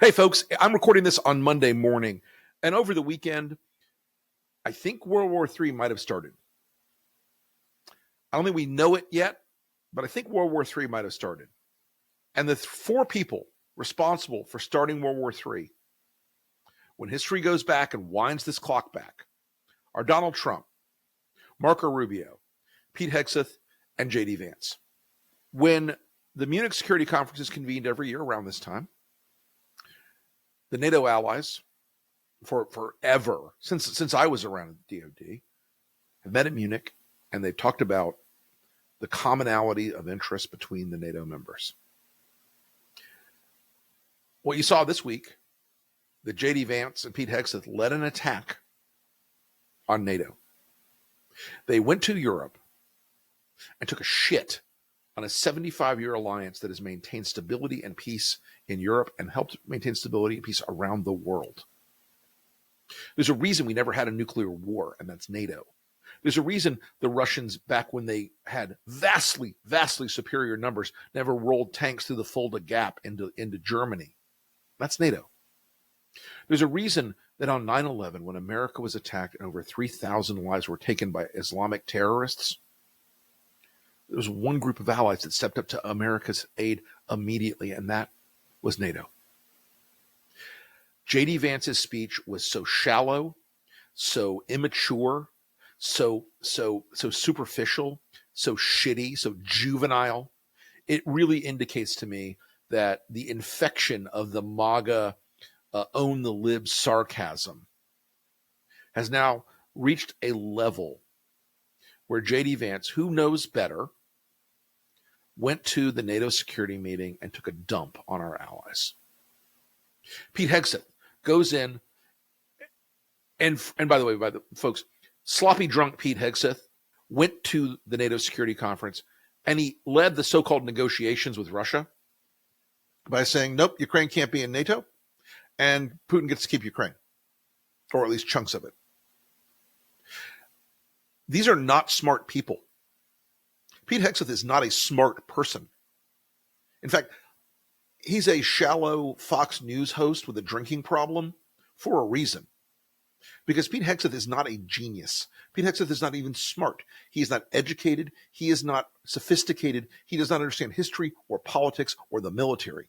Hey, folks, I'm recording this on Monday morning, and over the weekend, I think World War III might have started. I don't think we know it yet, but I think World War III might have started. And the four people responsible for starting World War III, when history goes back and winds this clock back, are Donald Trump, Marco Rubio, Pete Hegseth, and J.D. Vance. When the Munich Security Conference is convened every year around this time, the NATO allies, for forever, since I was around at DOD, have met at Munich, and they've talked about the commonality of interest between the NATO members. What you saw this week, that J.D. Vance and Pete Hegseth led an attack on NATO. They went to Europe and took a shit on a 75-year alliance that has maintained stability and peace in Europe and helped maintain stability and peace around the world. There's a reason we never had a nuclear war, and that's NATO. There's a reason the Russians, back when they had vastly, vastly superior numbers, never rolled tanks through the Fulda Gap into Germany. That's NATO. There's a reason that on 9/11, when America was attacked and over 3,000 lives were taken by Islamic terrorists, there was one group of allies that stepped up to America's aid immediately, and that was NATO. J.D. Vance's speech was so shallow, so immature, so superficial, so shitty, so juvenile. It really indicates to me that the infection of the MAGA own the libs sarcasm has now reached a level where J.D. Vance, who knows better, went to the NATO security meeting and took a dump on our allies. Pete Hegseth goes in, and by the way, folks, sloppy drunk Pete Hegseth went to the NATO security conference, and he led the so-called negotiations with Russia by saying, nope, Ukraine can't be in NATO, and Putin gets to keep Ukraine, or at least chunks of it. These are not smart people. Pete Hegseth is not a smart person. In fact, he's a shallow Fox News host with a drinking problem for a reason. Because Pete Hegseth is not a genius. Pete Hegseth is not even smart. He is not educated. He is not sophisticated. He does not understand history or politics or the military.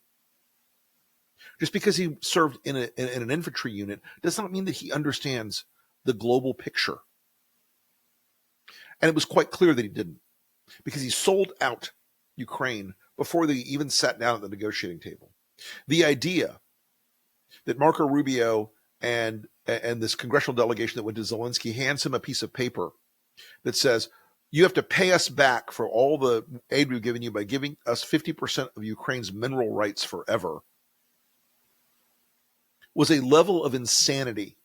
Just because he served in an infantry unit does not mean that he understands the global picture. And it was quite clear that he didn't, because he sold out Ukraine before they even sat down at the negotiating table. The idea that Marco Rubio and this congressional delegation that went to Zelensky hands him a piece of paper that says, you have to pay us back for all the aid we've given you by giving us 50% of Ukraine's mineral rights forever, was a level of insanity,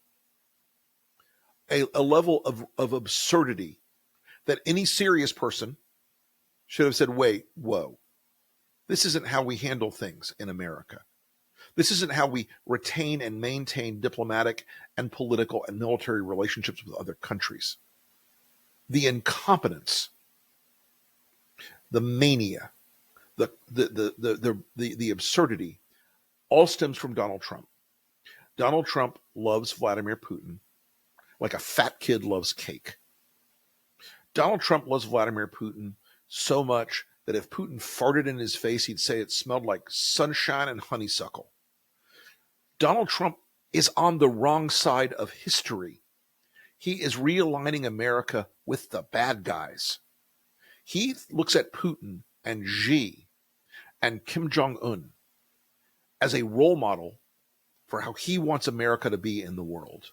a level of absurdity that any serious person should have said, wait, whoa, this isn't how we handle things in America. This isn't how we retain and maintain diplomatic and political and military relationships with other countries. The incompetence, the mania, the absurdity all stems from Donald Trump. Donald Trump loves Vladimir Putin like a fat kid loves cake. Donald Trump loves Vladimir Putin so much that if Putin farted in his face, he'd say it smelled like sunshine and honeysuckle. Donald Trump is on the wrong side of history. He is realigning America with the bad guys. He looks at Putin and Xi and Kim Jong-un as a role model for how he wants America to be in the world.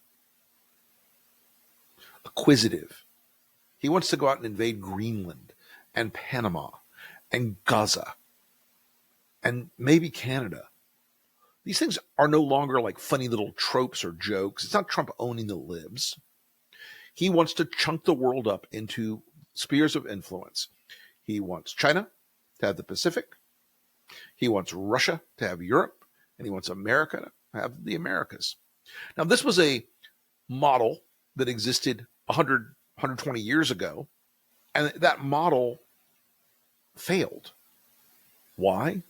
Acquisitive. He wants to go out and invade Greenland and Panama and Gaza and maybe Canada. These things are no longer like funny little tropes or jokes. It's not Trump owning the libs. He wants to chunk the world up into spheres of influence. He wants China to have the Pacific. He wants Russia to have Europe. And he wants America to have the Americas. Now, this was a model that existed 100, 120 years ago. And that model failed. Why?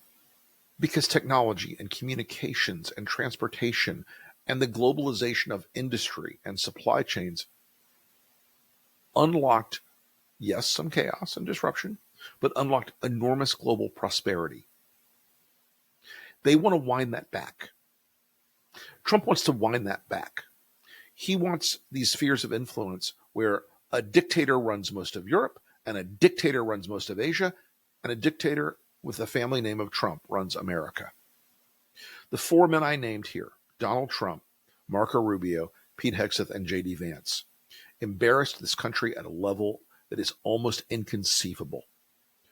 because technology and communications and transportation and the globalization of industry and supply chains unlocked, yes, some chaos and disruption, but unlocked enormous global prosperity. They want to wind that back. Trump wants to wind that back. He wants these spheres of influence where a dictator runs most of Europe, and a dictator runs most of Asia, and a dictator with the family name of Trump runs America. The four men I named here, Donald Trump, Marco Rubio, Pete Hegseth, and J.D. Vance, embarrassed this country at a level that is almost inconceivable.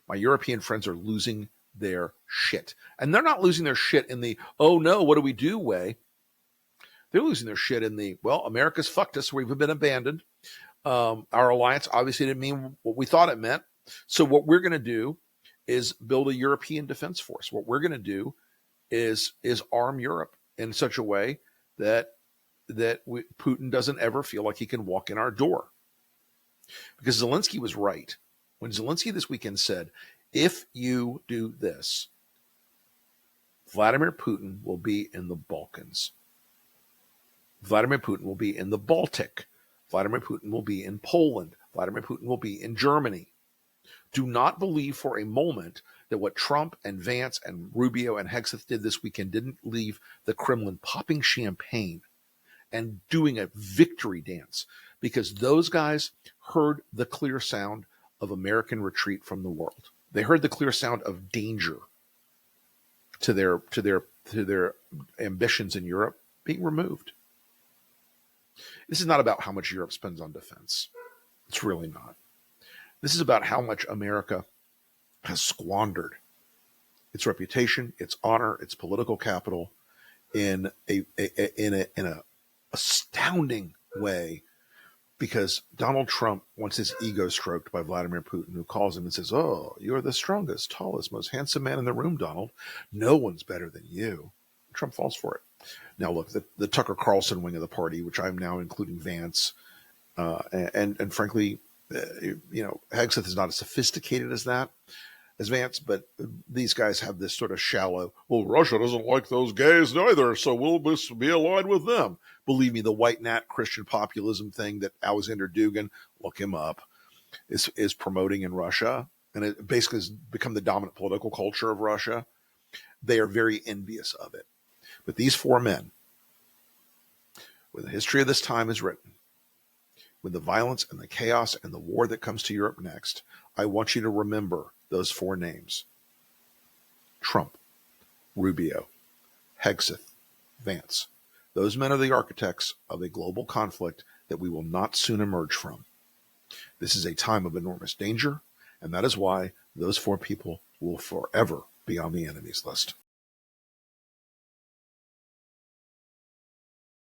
My European friends are losing their shit. And they're not losing their shit in the, oh no, what do we do way? They're losing their shit in the, well, America's fucked us. We've been abandoned. Our alliance obviously didn't mean what we thought it meant. So what we're going to do is build a European defense force. What we're going to do is arm Europe in such a way that Putin doesn't ever feel like he can walk in our door. Because Zelensky was right. When Zelensky this weekend said, if you do this, Vladimir Putin will be in the Balkans. Vladimir Putin will be in the Baltic. Vladimir Putin will be in Poland. Vladimir Putin will be in Germany. Do not believe for a moment that what Trump and Vance and Rubio and Hegseth did this weekend didn't leave the Kremlin popping champagne and doing a victory dance, because those guys heard the clear sound of American retreat from the world. They heard the clear sound of danger to their ambitions in Europe being removed. This is not about how much Europe spends on defense. It's really not. This is about how much America has squandered its reputation, its honor, its political capital in a astounding way, because Donald Trump wants his ego stroked by Vladimir Putin, who calls him and says, "Oh, you're the strongest, tallest, most handsome man in the room, Donald. No one's better than you." Trump falls for it. Now, look, the Tucker Carlson wing of the party, which I'm now including Vance, and frankly, Hegseth is not as sophisticated as Vance, but these guys have this sort of shallow, well, Russia doesn't like those gays neither, so we'll be aligned with them. Believe me, the white nat Christian populism thing that Alexander Dugin, look him up, is promoting in Russia, and it basically has become the dominant political culture of Russia. They are very envious of it. But these four men, when the history of this time is written, with the violence and the chaos and the war that comes to Europe next, I want you to remember those four names: Trump, Rubio, Hegseth, Vance. Those men are the architects of a global conflict that we will not soon emerge from. This is a time of enormous danger, and that is why those four people will forever be on the enemies list.